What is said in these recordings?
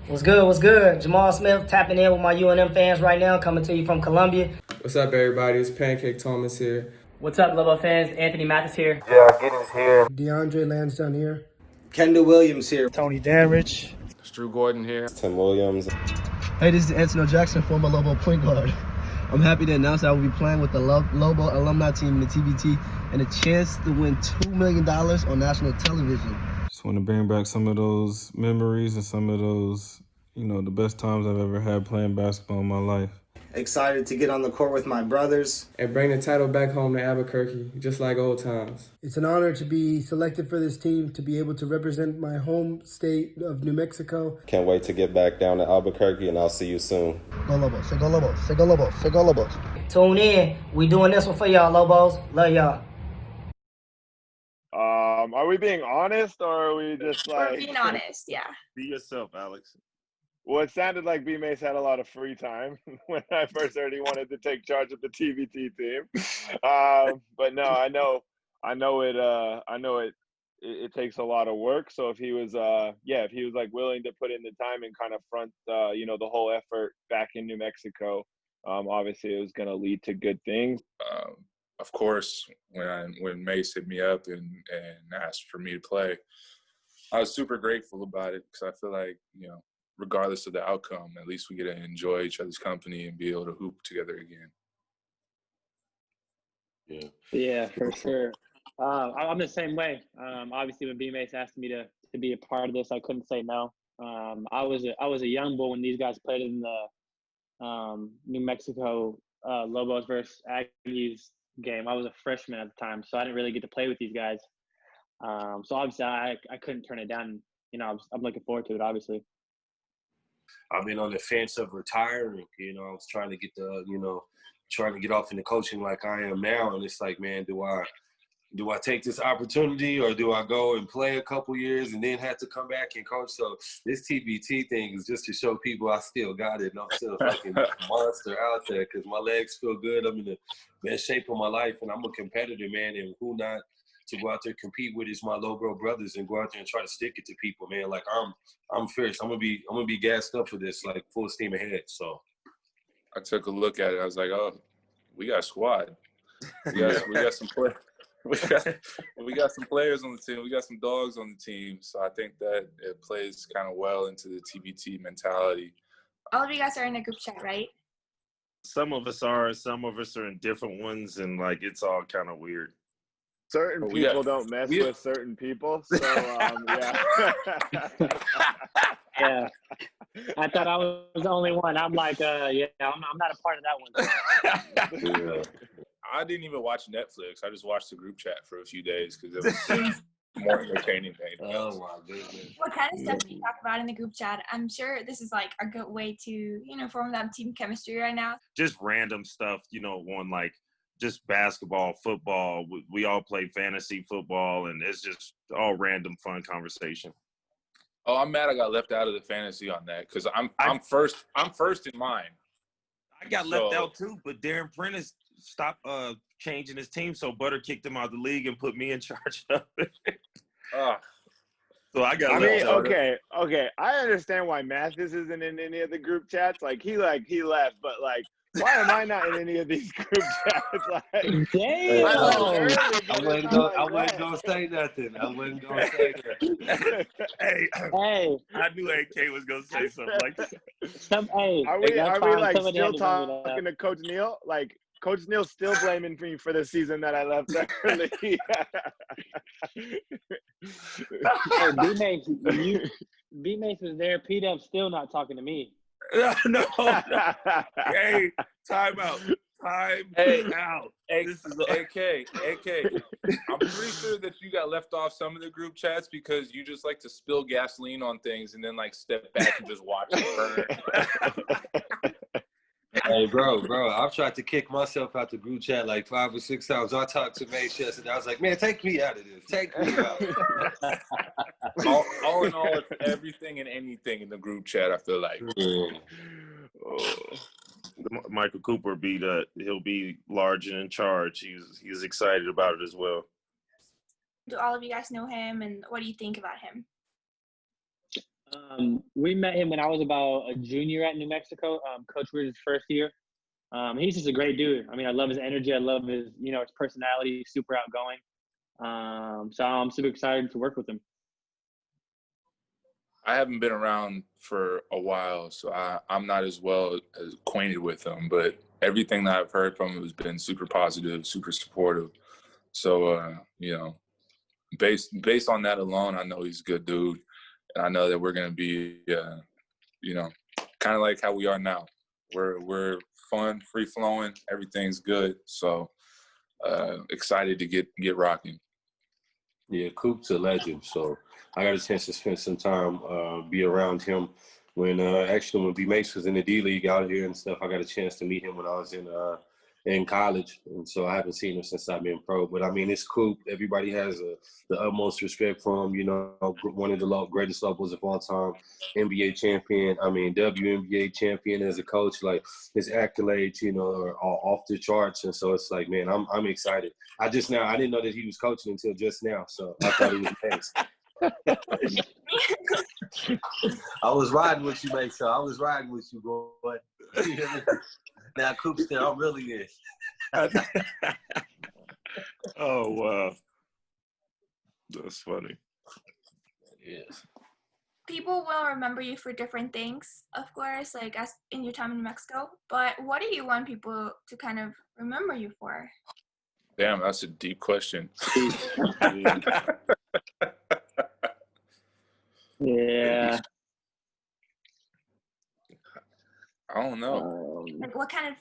What's good? What's good? Jamal Smith tapping in with my UNM fans right now, coming to you from Columbia. What's up, everybody? It's Pancake Thomas here. What's up, Lobo fans? Anthony Mathis here. Yeah, Giddens here. DeAndre Lansdowne here. Kendall Williams here. Tony Danrich. It's Drew Gordon here. Tim Williams. Hey, this is Antonio Jackson, former Lobo point guard. I'm happy to announce that I will be playing with the Lobo Alumni Team in the TBT and a chance to win $2 million on national television. Just want to bring back some of those memories and some of those, the best times I've ever had playing basketball in my life. Excited to get on the court with my brothers. And bring the title back home to Albuquerque, just like old times. It's an honor to be selected for this team, to be able to represent my home state of New Mexico. Can't wait to get back down to Albuquerque, and I'll see you soon. Go Lobos, say go Lobos, say go Lobos, say go Lobos. Tune in. We doing this one for y'all, Lobos. Love y'all. Are we being honest, or are we just like... We're being honest, yeah. Be yourself, Alex. Well, it sounded like B-Mace had a lot of free time when I first heard he wanted to take charge of the TBT team. But no, I know it takes a lot of work. So if he was, if he was like willing to put in the time and kind of front, the whole effort back in New Mexico, obviously it was going to lead to good things. Of course, when Mace hit me up and asked for me to play, I was super grateful about it because I feel like, regardless of the outcome, at least we get to enjoy each other's company and be able to hoop together again. Yeah, for sure. I'm the same way. Obviously, when B-Mace asked me to be a part of this, I couldn't say no. I was a young bull when these guys played in the New Mexico Lobos versus Aggies game. I was a freshman at the time, so I didn't really get to play with these guys. So obviously, I couldn't turn it down. I'm looking forward to it, obviously. I've been on the fence of retiring. I was trying to get trying to get off into coaching like I am now. And it's like, man, do I take this opportunity, or do I go and play a couple years and then have to come back and coach? So this TBT thing is just to show people I still got it, and I'm still a fucking monster out there because my legs feel good. I'm in the best shape of my life, and I'm a competitor, man, and who not to go out there and compete with is my Lobo brothers and go out there and try to stick it to people, man. Like I'm fierce. I'm gonna be gassed up for this, like full steam ahead. So I took a look at it. I was like, oh, we got a squad. We got some play. We got some players on the team. We got some dogs on the team. So I think that it plays kind of well into the TBT mentality. All of you guys are in a group chat, right? some of us are in different ones, and like it's all kind of weird. Certain people don't mess with certain people, so yeah. Yeah, I thought I was the only one. I'm like, I'm not a part of that one. Yeah. I didn't even watch Netflix. I just watched the group chat for a few days because it was more entertaining than anything else. Oh my goodness! What kind of stuff do you talk about in the group chat? I'm sure this is like a good way to, form that team chemistry right now. Just random stuff, on like just basketball, football. We all play fantasy football, and it's just all random fun conversation. Oh, I'm mad I got left out of the fantasy on that because I'm first in mine. I got left out too, but Darren Prentice stopped changing his team, so Butter kicked him out of the league and put me in charge of it. So I got left out. Okay. I understand why Mathis isn't in any of the group chats. He left, but why am I not in any of these group chats? Damn. I wasn't gonna say nothing. I wasn't gonna say that. Hey, I knew AK was gonna say something like that. Are we still talking to Coach Neal? Coach Neal's still blaming me for the season that I left early. B-Mace was there. P-Dub's still not talking to me. No. Hey, time out. Time out. This is AK. I'm pretty sure that you got left off some of the group chats because you just like to spill gasoline on things and then step back and just watch it burn. Hey, bro, I've tried to kick myself out the group chat 5 or 6 times. I talked to Mace yesterday. I was like, man, take me out of this. Take me out. all in all, it's everything and anything in the group chat, I feel like. Michael Cooper he'll be large and in charge. He's excited about it as well. Do all of you guys know him, and what do you think about him? We met him when I was about a junior at New Mexico. Coach was his first year. He's just a great dude. I mean, I love his energy. I love his, his personality. Super outgoing. So I'm super excited to work with him. I haven't been around for a while, so I'm not as well as acquainted with him. But everything that I've heard from him has been super positive, super supportive. So based on that alone, I know he's a good dude, and I know that we're gonna be, kind of like how we are now. We're fun, free flowing, everything's good. So excited to get rocking. Yeah, Coop's a legend. So I got a chance to spend some time, be around him when B Mace was in the D League out here and stuff. I got a chance to meet him when I was in college, and so I haven't seen him since I've been pro. But I mean, it's Coop. Everybody has the utmost respect for him. One of the greatest Lobos of all time, NBA champion. I mean, WNBA champion as a coach. Like his accolades, are off the charts. And so it's like, man, I'm excited. I didn't know that he was coaching until just now. So I thought he was next. I was riding with you, mate. So I was riding with you, boy. Now Coop's there. I'm really in. Oh wow, that's funny. Yes. People will remember you for different things, of course, like as in your time in Mexico. But what do you want people to kind of remember you for? Damn, that's a deep question. Yeah. I don't know. Like, what kind of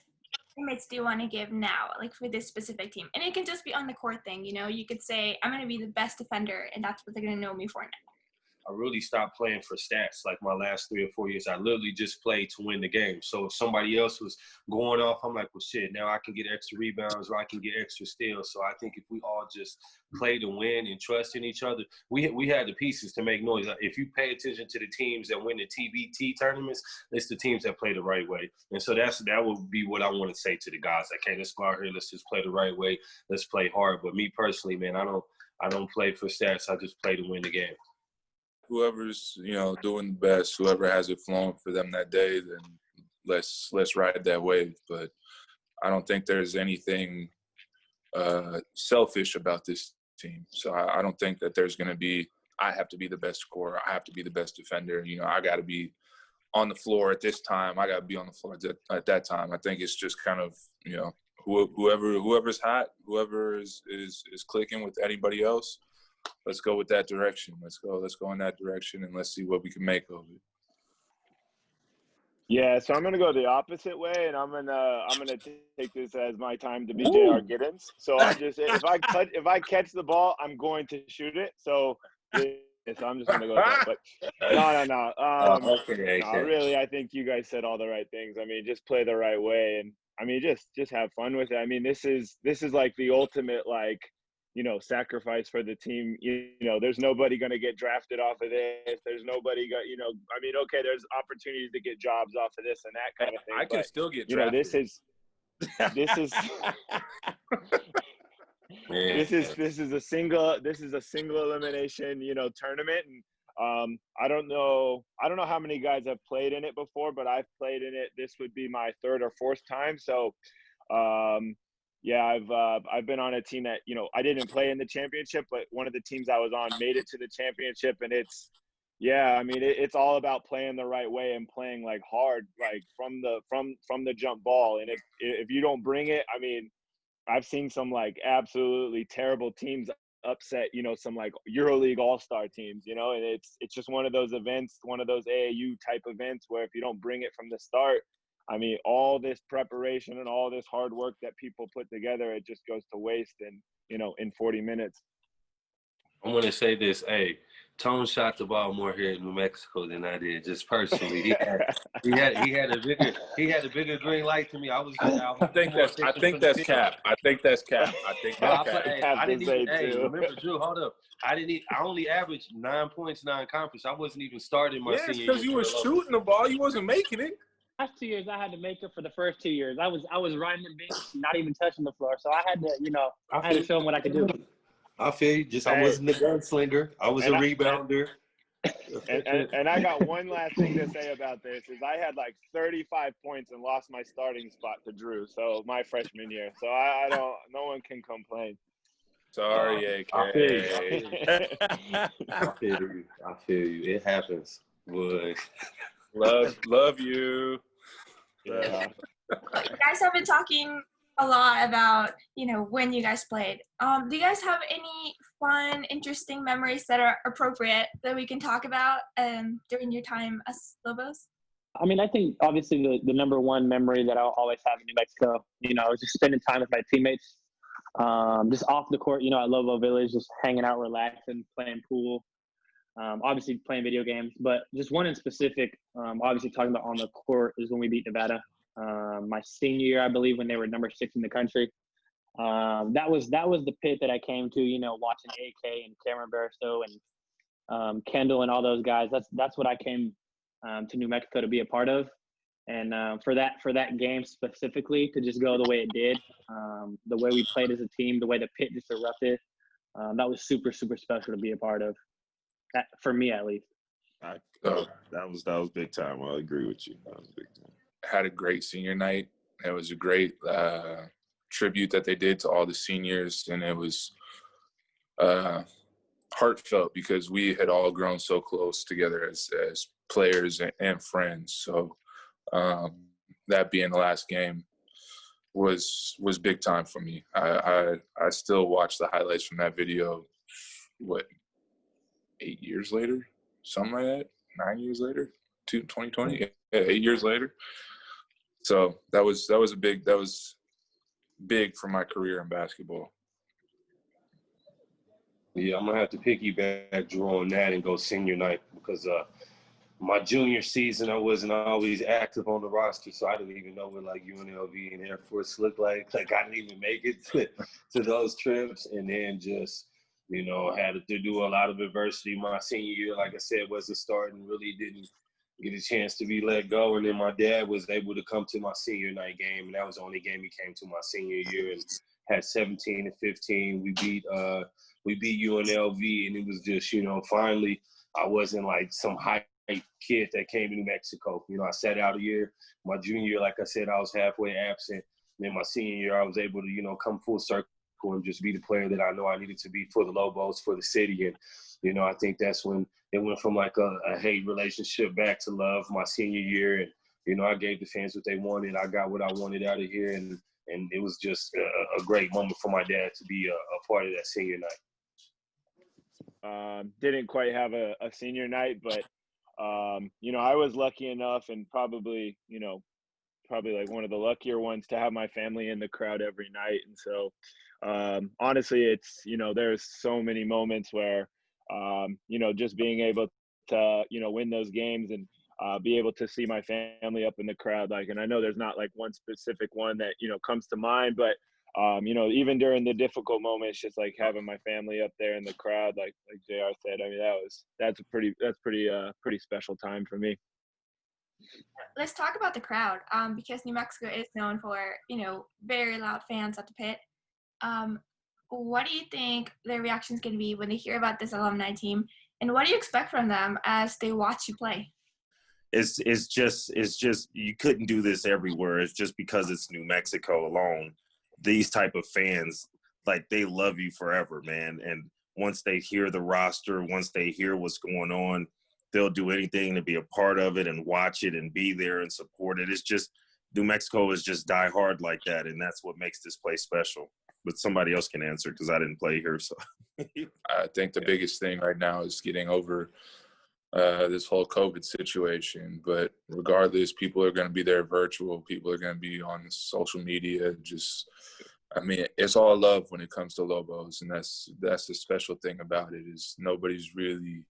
teammates do you want to give now, like for this specific team? And it can just be on the court thing, you could say, I'm going to be the best defender, and that's what they're going to know me for now. I really stopped playing for stats. Like my last 3 or 4 years, I literally just played to win the game. So if somebody else was going off, I'm like, well, shit, now I can get extra rebounds or I can get extra steals. So I think if we all just play to win and trust in each other, we had the pieces to make noise. If you pay attention to the teams that win the TBT tournaments, it's the teams that play the right way. And so that would be what I want to say to the guys. Like, hey, let's go out here. Let's just play the right way. Let's play hard. But me personally, man, I don't play for stats. I just play to win the game. Whoever's doing the best, whoever has it flowing for them that day, then let's ride that wave. But I don't think there's anything selfish about this team. So I don't think that there's going to be, I have to be the best scorer, I have to be the best defender. I got to be on the floor at this time, I got to be on the floor at that time. I think it's just kind of whoever's hot, whoever is clicking with anybody else. Let's go with that direction. Let's go in that direction, and let's see what we can make of it. Yeah, so I'm gonna go the opposite way, and I'm gonna take this as my time to be J.R. Giddens. So I'm just if I catch the ball, I'm going to shoot it. So I'm just gonna go with that. But no. Really, I think you guys said all the right things. I mean, just play the right way, and I mean, just have fun with it. I mean, this is like the ultimate sacrifice for the team. There's nobody going to get drafted off of this. There's nobody got, I mean, okay, there's opportunities to get jobs off of this and that kind of thing. I can still get drafted. This is a single elimination, tournament. And I don't know how many guys have played in it before, but I've played in it. This would be my 3rd or 4th time. So, yeah, I've been on a team that, I didn't play in the championship, but one of the teams I was on made it to the championship. And it's all about playing the right way and playing like hard, like from the jump ball. And if you don't bring it, I mean, I've seen some like absolutely terrible teams upset, some like EuroLeague All-Star teams, and it's just one of those events, one of those AAU type events where if you don't bring it from the start, I mean, all this preparation and all this hard work that people put together, it just goes to waste in 40 minutes. I'm going to say this. Hey, Tone shot the ball more here in New Mexico than I did, just personally. He had a bigger green light to me. I think that's cap. I think that's cap. I didn't even, remember, Drew, hold up. I only averaged 9 points non-conference. I wasn't even starting my senior year. Because you were shooting the ball. You wasn't making it. Last 2 years, I had to make up for the first 2 years. I was riding the bench, not even touching the floor. So I had to, I had to show them what I could do. I feel you. I wasn't a gunslinger. I was a rebounder. And I got one last thing to say about this is I had like 35 points and lost my starting spot to Drew. So my freshman year. So I don't. No one can complain. Sorry, AK. I feel you. I feel you. It happens. But Love you. Yeah. You guys have been talking a lot about, when you guys played. Do you guys have any fun, interesting memories that are appropriate that we can talk about during your time as Lobos? I mean, I think obviously the number one memory that I'll always have in New Mexico, is just spending time with my teammates, just off the court, at Lobo Village, just hanging out, relaxing, playing pool, obviously playing video games. But just one in specific, obviously talking about on the court, is when we beat Nevada. My senior year, I believe, when they were number 6 in the country. That was the pit that I came to, watching AK and Cameron Barstow and Kendall and all those guys. That's what I came to New Mexico to be a part of. And for that game specifically to just go the way it did, the way we played as a team, the way the pit just erupted, that was super, super special to be a part of. That, for me at least. That was big time. I agree with you. That was big time. Had a great senior night. It was a great tribute that they did to all the seniors, and it was heartfelt because we had all grown so close together as players and friends. So that being the last game was big time for me. I still watch the highlights from that video. 8 years later, something like that. 9 years later, 2020. Yeah, 8 years later. So that was big for my career in basketball. yeah, I'm gonna have to piggyback Drew on that and go senior night because my junior season I wasn't always active on the roster, so I didn't even know what like UNLV and Air Force looked like. Like I didn't even make it to those trips, and then just had to do a lot of adversity. My senior year, like I said, was a start and really didn't get a chance to be let go. And then my dad was able to come to my senior night game, and that was the only game he came to my senior year, and had 17 and 15. We beat UNLV, and it was just, finally I wasn't like some hype kid that came to New Mexico. I sat out a year. My junior year, like I said, I was halfway absent. And then my senior year, I was able to, come full circle and just be the player that I know I needed to be for the Lobos, for the city. And, I think that's when it went from like a hate relationship back to love my senior year. And, I gave the fans what they wanted. I got what I wanted out of here. And it was just a great moment for my dad to be a part of that senior night. Didn't quite have a senior night, but, I was lucky enough and probably like one of the luckier ones to have my family in the crowd every night. And so, honestly, it's, there's so many moments where, just being able to, win those games and be able to see my family up in the crowd. Like, and I know there's not like one specific one that, comes to mind, but, even during the difficult moments, just like having my family up there in the crowd, like JR said, I mean, that's pretty special time for me. Let's talk about the crowd, because New Mexico is known for, very loud fans at the pit. What do you think their reaction is going to be when they hear about this alumni team, and what do you expect from them as they watch you play? It's just you couldn't do this everywhere. It's just because it's New Mexico alone. These type of fans, like, they love you forever, man. And once they hear the roster, once they hear what's going on, they'll do anything to be a part of it and watch it and be there and support it. It's just, New Mexico is just die hard like that, and that's what makes this place special. But somebody else can answer because I didn't play here. So I think the biggest thing right now is getting over this whole COVID situation. But regardless, people are going to be there virtual. People are going to be on social media. It's all love when it comes to Lobos, and that's the special thing about it is nobody's really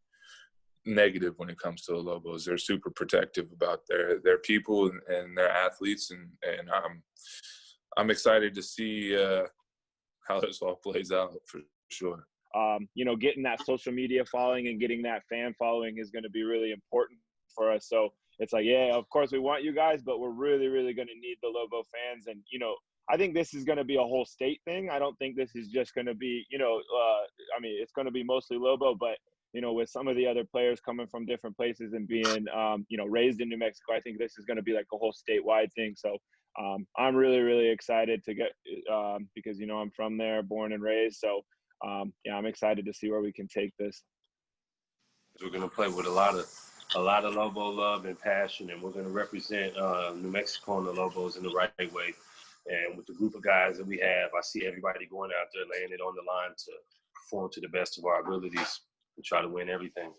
negative when it comes to the Lobos. They're super protective about their people and their athletes, and I'm excited to see how this all plays out for sure. Getting that social media following and getting that fan following is going to be really important for us. So it's like, yeah, of course we want you guys, but we're really, really going to need the Lobo fans. And, I think this is going to be a whole state thing. I don't think this is just going to be, it's going to be mostly Lobo, but with some of the other players coming from different places and being, raised in New Mexico, I think this is going to be like a whole statewide thing. So I'm really, really excited to get because, I'm from there, born and raised. So, I'm excited to see where we can take this. We're going to play with a lot of Lobo love and passion, and we're going to represent New Mexico and the Lobos in the right way. And with the group of guys that we have, I see everybody going out there laying it on the line to perform to the best of our abilities and try to win everything.